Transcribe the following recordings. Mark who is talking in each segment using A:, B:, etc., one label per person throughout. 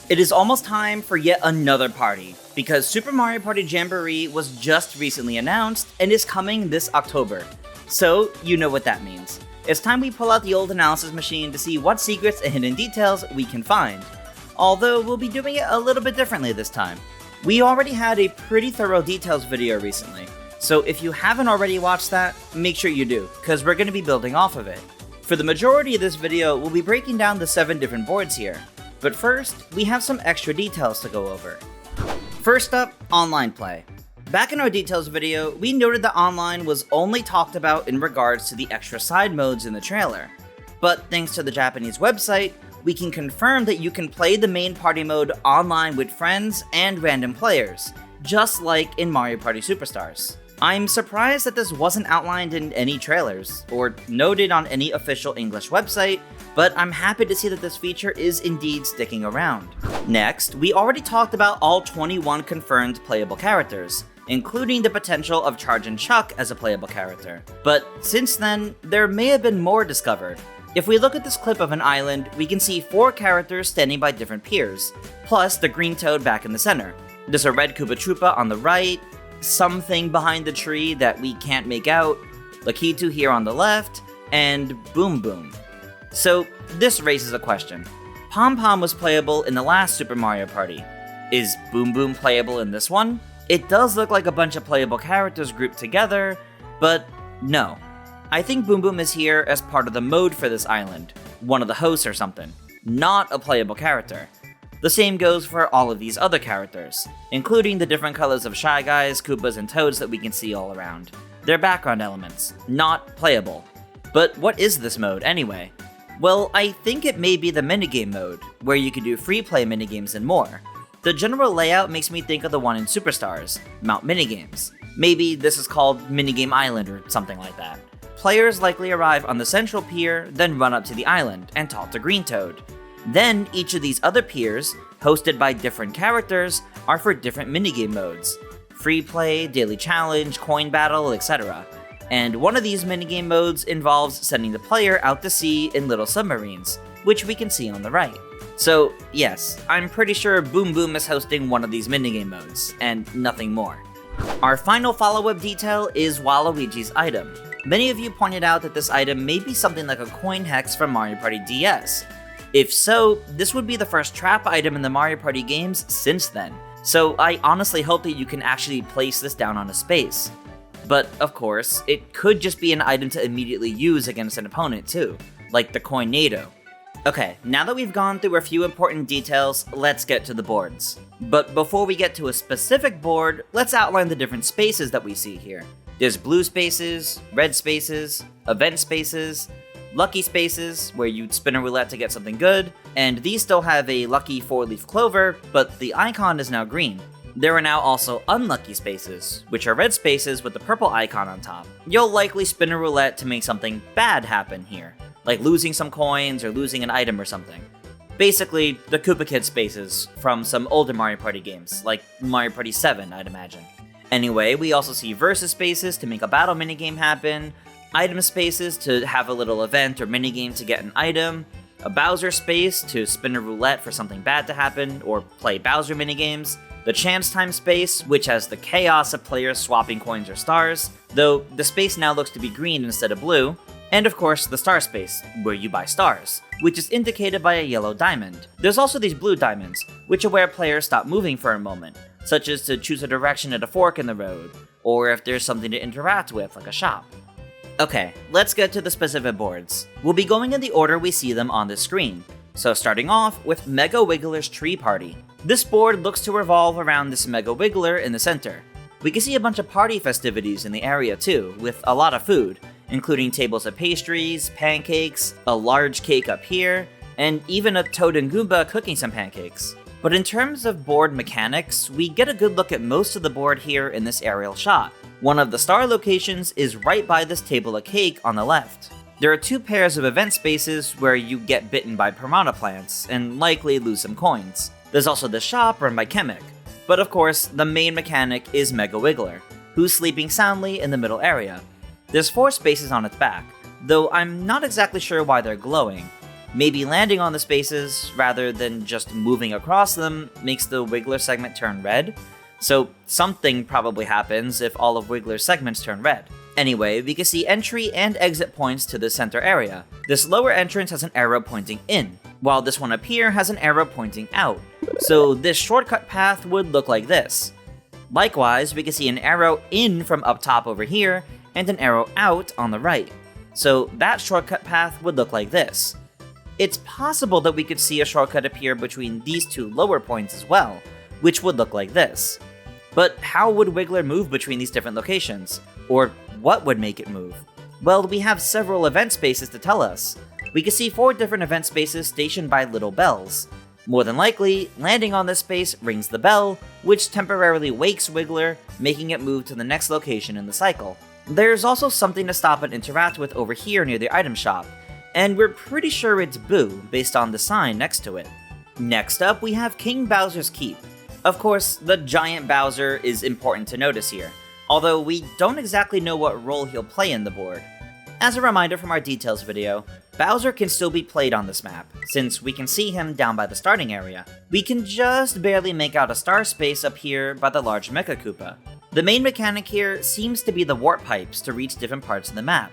A: It is almost time for yet another party, because Super Mario Party Jamboree was just recently announced and is coming this October. So, you know what that means. It's time we pull out the old analysis machine to see what secrets and hidden details we can find. Although, we'll be doing it a little bit differently this time. We already had a pretty thorough details video recently, so if you haven't already watched that, make sure you do, because we're going to be building off of it. For the majority of this video, we'll be breaking down the 7 different boards here. But first, we have some extra details to go over. First up, online play. Back in our details video, we noted that online was only talked about in regards to the extra side modes in the trailer. But thanks to the Japanese website, we can confirm that you can play the main party mode online with friends and random players, just like in Mario Party Superstars. I'm surprised that this wasn't outlined in any trailers, or noted on any official English website, but I'm happy to see that this feature is indeed sticking around. Next, we already talked about all 21 confirmed playable characters, including the potential of Charge and Chuck as a playable character. But since then, there may have been more discovered. If we look at this clip of an island, we can see 4 characters standing by different piers, plus the green toad back in the center. There's a red Koopa Troopa on the right, something behind the tree that we can't make out, Lakitu here on the left, and Boom Boom. So, this raises a question. Pom Pom was playable in the last Super Mario Party. Is Boom Boom playable in this one? It does look like a bunch of playable characters grouped together, but no. I think Boom Boom is here as part of the mode for this island, one of the hosts or something, not a playable character. The same goes for all of these other characters, including the different colors of Shy Guys, Koopas, and Toads that we can see all around. They're background elements, not playable. But what is this mode anyway? Well, I think it may be the minigame mode, where you can do free play minigames and more. The general layout makes me think of the one in Superstars, Mount Minigames. Maybe this is called Minigame Island or something like that. Players likely arrive on the central pier, then run up to the island and talk to Green Toad. Then each of these other piers, hosted by different characters, are for different minigame modes. Free play, daily challenge, coin battle, etc. And one of these minigame modes involves sending the player out to sea in little submarines, which we can see on the right. So yes, I'm pretty sure Boom Boom is hosting one of these minigame modes, and nothing more. Our final follow-up detail is Waluigi's item. Many of you pointed out that this item may be something like a coin hex from Mario Party DS. If so, this would be the first trap item in the Mario Party games since then. So I honestly hope that you can actually place this down on a space. But of course, it could just be an item to immediately use against an opponent too, like the Coinado. Okay, now that we've gone through a few important details, let's get to the boards. But before we get to a specific board, let's outline the different spaces that we see here. There's blue spaces, red spaces, event spaces, lucky spaces, where you'd spin a roulette to get something good, and these still have a lucky 4-leaf clover, but the icon is now green. There are now also unlucky spaces, which are red spaces with the purple icon on top. You'll likely spin a roulette to make something bad happen here, like losing some coins or losing an item or something. Basically, the Koopa Kid spaces from some older Mario Party games, like Mario Party 7, I'd imagine. Anyway, we also see versus spaces to make a battle minigame happen, item spaces to have a little event or minigame to get an item, a Bowser space to spin a roulette for something bad to happen or play Bowser minigames, the Chance Time space, which has the chaos of players swapping coins or stars, though the space now looks to be green instead of blue, and of course the Star space, where you buy stars, which is indicated by a yellow diamond. There's also these blue diamonds, which are where players stop moving for a moment, such as to choose a direction at a fork in the road, or if there's something to interact with, like a shop. Okay, let's get to the specific boards. We'll be going in the order we see them on the screen. So starting off with Mega Wiggler's Tree Party. This board looks to revolve around this Mega Wiggler in the center. We can see a bunch of party festivities in the area too, with a lot of food, including tables of pastries, pancakes, a large cake up here, and even a Toad and Goomba cooking some pancakes. But in terms of board mechanics, we get a good look at most of the board here in this aerial shot. One of the star locations is right by this table of cake on the left. There are 2 pairs of event spaces where you get bitten by piranha plants and likely lose some coins. There's also the shop run by Kamek. But of course, the main mechanic is Mega Wiggler, who's sleeping soundly in the middle area. There's 4 spaces on its back, though I'm not exactly sure why they're glowing. Maybe landing on the spaces rather than just moving across them makes the Wiggler segment turn red, so something probably happens if all of Wiggler's segments turn red. Anyway, we can see entry and exit points to the center area. This lower entrance has an arrow pointing in, while this one up here has an arrow pointing out. So this shortcut path would look like this. Likewise, we can see an arrow in from up top over here, and an arrow out on the right. So that shortcut path would look like this. It's possible that we could see a shortcut appear between these two lower points as well, which would look like this. But how would Wiggler move between these different locations? Or what would make it move? Well, we have several event spaces to tell us. We can see 4 different event spaces stationed by little bells. More than likely, landing on this space rings the bell, which temporarily wakes Wiggler, making it move to the next location in the cycle. There's also something to stop and interact with over here near the item shop, and we're pretty sure it's Boo based on the sign next to it. Next up, we have King Bowser's Keep. Of course, the giant Bowser is important to notice here, although we don't exactly know what role he'll play in the board. As a reminder from our details video, Bowser can still be played on this map, since we can see him down by the starting area. We can just barely make out a star space up here by the large Mecha Koopa. The main mechanic here seems to be the warp pipes to reach different parts of the map.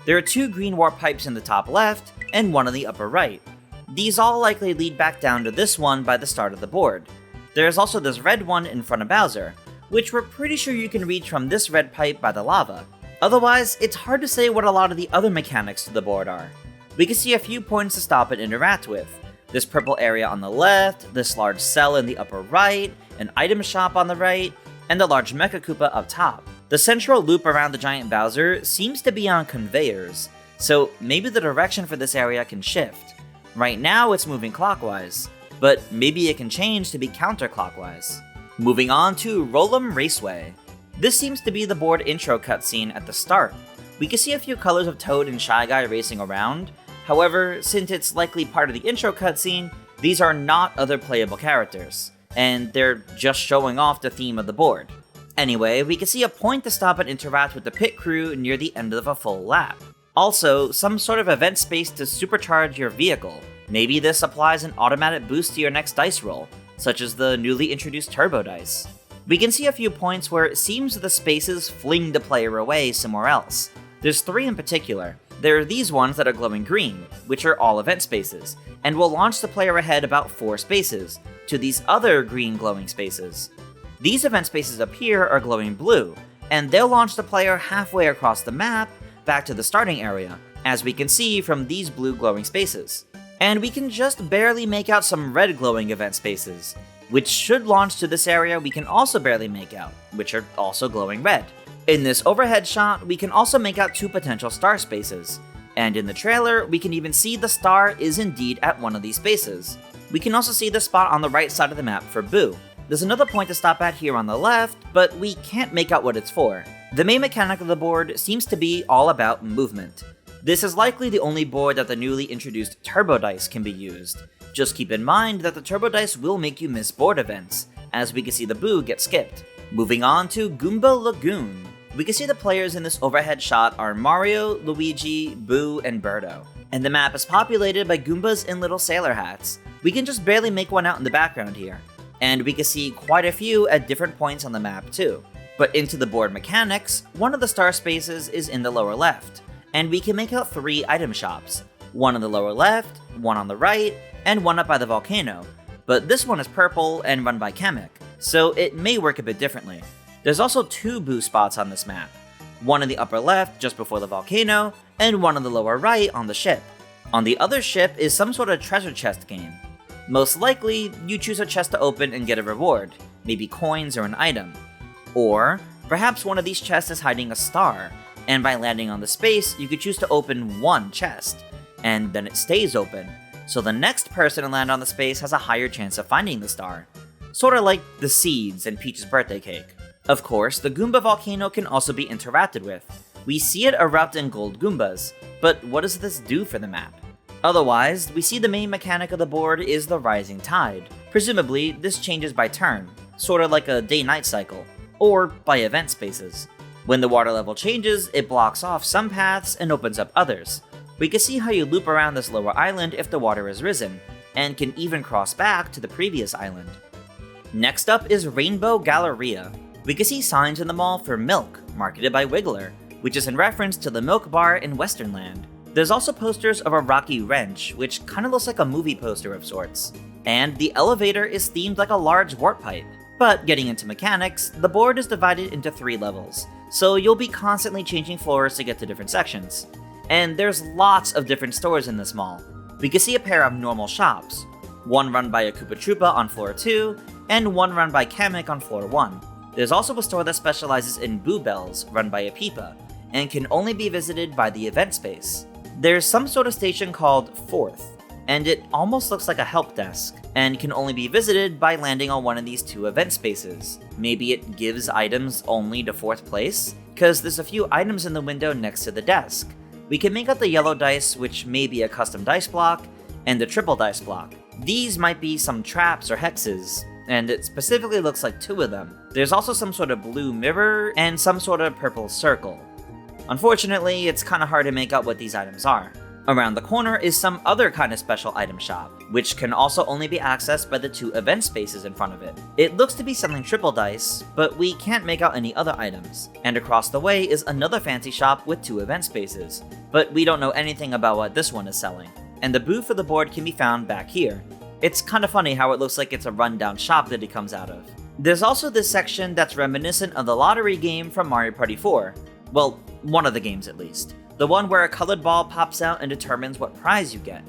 A: There are 2 green warp pipes in the top left, and 1 in the upper right. These all likely lead back down to this one by the start of the board. There is also this red one in front of Bowser, which we're pretty sure you can reach from this red pipe by the lava. Otherwise, it's hard to say what a lot of the other mechanics to the board are. We can see a few points to stop and interact with. This purple area on the left, this large cell in the upper right, an item shop on the right, and the large Mecha Koopa up top. The central loop around the giant Bowser seems to be on conveyors, so maybe the direction for this area can shift. Right now it's moving clockwise, but maybe it can change to be counterclockwise. Moving on to Roll'em Raceway. This seems to be the board intro cutscene at the start. We can see a few colors of Toad and Shy Guy racing around. However, since it's likely part of the intro cutscene, these are not other playable characters, and they're just showing off the theme of the board. Anyway, we can see a point to stop and interact with the pit crew near the end of a full lap. Also, some sort of event space to supercharge your vehicle. Maybe this applies an automatic boost to your next dice roll, such as the newly introduced Turbo Dice. We can see a few points where it seems the spaces fling the player away somewhere else. There's 3 in particular. There are these ones that are glowing green, which are all event spaces, and will launch the player ahead about 4 spaces, to these other green glowing spaces. These event spaces up here are glowing blue, and they'll launch the player halfway across the map, back to the starting area, as we can see from these blue glowing spaces. And we can just barely make out some red glowing event spaces, which should launch to this area we can also barely make out, which are also glowing red. In this overhead shot, we can also make out 2 potential star spaces, and in the trailer, we can even see the star is indeed at one of these spaces. We can also see the spot on the right side of the map for Boo. There's another point to stop at here on the left, but we can't make out what it's for. The main mechanic of the board seems to be all about movement. This is likely the only board that the newly introduced Turbo Dice can be used. Just keep in mind that the Turbo Dice will make you miss board events, as we can see the Boo get skipped. Moving on to Goomba Lagoon. We can see the players in this overhead shot are Mario, Luigi, Boo, and Birdo. And the map is populated by Goombas in little sailor hats. We can just barely make one out in the background here. And we can see quite a few at different points on the map too. But into the board mechanics, one of the star spaces is in the lower left, and we can make out 3 item shops. One on the lower left, one on the right, and one up by the volcano. But this one is purple and run by Kamek, so it may work a bit differently. There's also 2 Boo spots on this map. One in the upper left just before the volcano, and one in the lower right on the ship. On the other ship is some sort of treasure chest game. Most likely, you choose a chest to open and get a reward, maybe coins or an item. Or, perhaps one of these chests is hiding a star, and by landing on the space, you could choose to open 1 chest, and then it stays open, so the next person to land on the space has a higher chance of finding the star. Sorta like the seeds in Peach's birthday cake. Of course, the Goomba volcano can also be interacted with. We see it erupt in gold Goombas, but what does this do for the map? Otherwise, we see the main mechanic of the board is the rising tide. Presumably, this changes by turn, sorta like a day-night cycle, or by event spaces. When the water level changes, it blocks off some paths and opens up others. We can see how you loop around this lower island if the water is risen, and can even cross back to the previous island. Next up is Rainbow Galleria. We can see signs in the mall for milk, marketed by Wiggler, which is in reference to the milk bar in Westernland. There's also posters of a Rocky Wrench, which kinda looks like a movie poster of sorts. And the elevator is themed like a large warp pipe. But getting into mechanics, the board is divided into 3 levels, so you'll be constantly changing floors to get to different sections. And there's lots of different stores in this mall. We can see a pair of normal shops, one run by a Koopa Troopa on floor 2, and one run by Kamek on floor 1. There's also a store that specializes in Boo Bells, run by a Peepa, and can only be visited by the event space. There's some sort of station called 4th, and it almost looks like a help desk, and can only be visited by landing on one of these 2 event spaces. Maybe it gives items only to 4th place? Cause there's a few items in the window next to the desk. We can make out the yellow dice, which may be a custom dice block, and the triple dice block. These might be some traps or hexes, and it specifically looks like 2 of them. There's also some sort of blue mirror, and some sort of purple circle. Unfortunately, it's kinda hard to make out what these items are. Around the corner is some other kind of special item shop, which can also only be accessed by the 2 event spaces in front of it. It looks to be selling triple dice, but we can't make out any other items. And across the way is another fancy shop with 2 event spaces, but we don't know anything about what this one is selling. And the booth for the board can be found back here. It's kinda funny how it looks like it's a rundown shop that it comes out of. There's also this section that's reminiscent of the lottery game from Mario Party 4. Well, one of the games at least. The one where a colored ball pops out and determines what prize you get.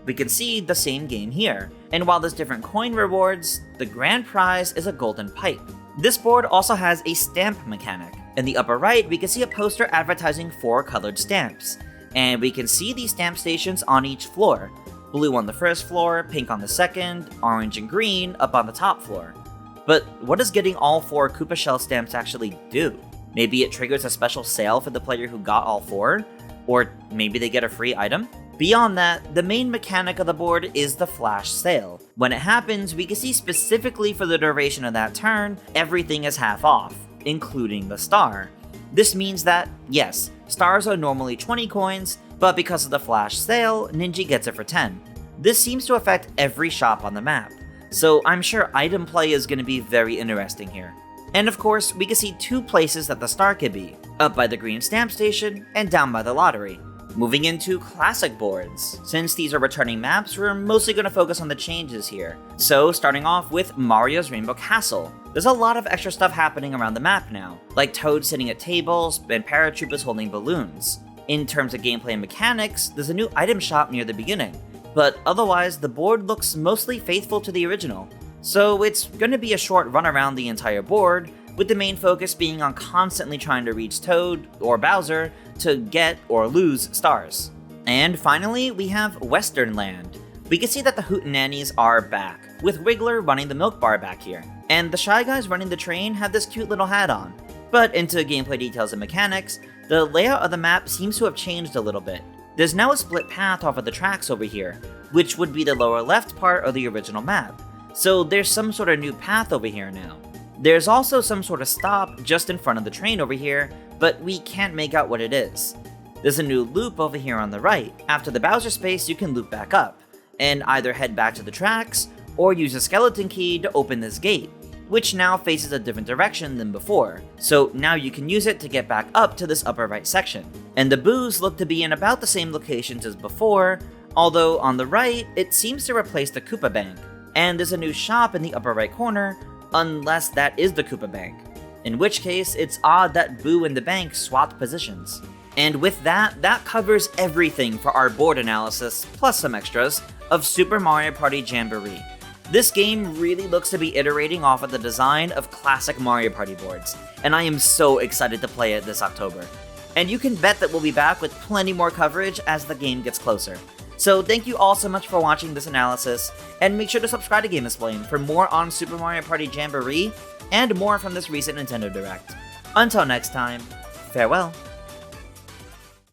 A: We can see the same game here, and while there's different coin rewards, the grand prize is a golden pipe. This board also has a stamp mechanic. In the upper right, we can see a poster advertising 4 colored stamps, and we can see these stamp stations on each floor. Blue on the first floor, pink on the second, orange and green up on the top floor. But what does getting all 4 Koopa Shell stamps actually do? Maybe it triggers a special sale for the player who got all 4? Or maybe they get a free item? Beyond that, the main mechanic of the board is the flash sale. When it happens, we can see specifically for the duration of that turn, everything is half off, including the star. This means that, yes, stars are normally 20 coins, but because of the flash sale, Ninja gets it for 10. This seems to affect every shop on the map, so I'm sure item play is going to be very interesting here. And of course, we can see 2 places that the star could be, up by the green stamp station and down by the lottery. Moving into classic boards. Since these are returning maps, we're mostly going to focus on the changes here. So starting off with Mario's Rainbow Castle. There's a lot of extra stuff happening around the map now, like Toad sitting at tables and paratroopers holding balloons. In terms of gameplay and mechanics, there's a new item shop near the beginning, but otherwise the board looks mostly faithful to the original. So it's going to be a short run around the entire board, with the main focus being on constantly trying to reach Toad or Bowser to get or lose stars. And finally, we have Westernland. We can see that the Hootenannies are back, with Wiggler running the milk bar back here. And the Shy Guys running the train have this cute little hat on. But into gameplay details and mechanics, the layout of the map seems to have changed a little bit. There's now a split path off of the tracks over here, which would be the lower left part of the original map. So there's some sort of new path over here now. There's also some sort of stop just in front of the train over here, but we can't make out what it is. There's a new loop over here on the right. After the Bowser space, you can loop back up, and either head back to the tracks, or use a skeleton key to open this gate, which now faces a different direction than before, so now you can use it to get back up to this upper right section. And the boos look to be in about the same locations as before, although on the right, it seems to replace the Koopa Bank. And there's a new shop in the upper right corner, unless that is the Koopa Bank. In which case, it's odd that Boo and the bank swapped positions. And with that, that covers everything for our board analysis, plus some extras, of Super Mario Party Jamboree. This game really looks to be iterating off of the design of classic Mario Party boards, and I am so excited to play it this October. And you can bet that we'll be back with plenty more coverage as the game gets closer. So thank you all so much for watching this analysis, and make sure to subscribe to GameXplain for more on Super Mario Party Jamboree, and more from this recent Nintendo Direct. Until next time, farewell.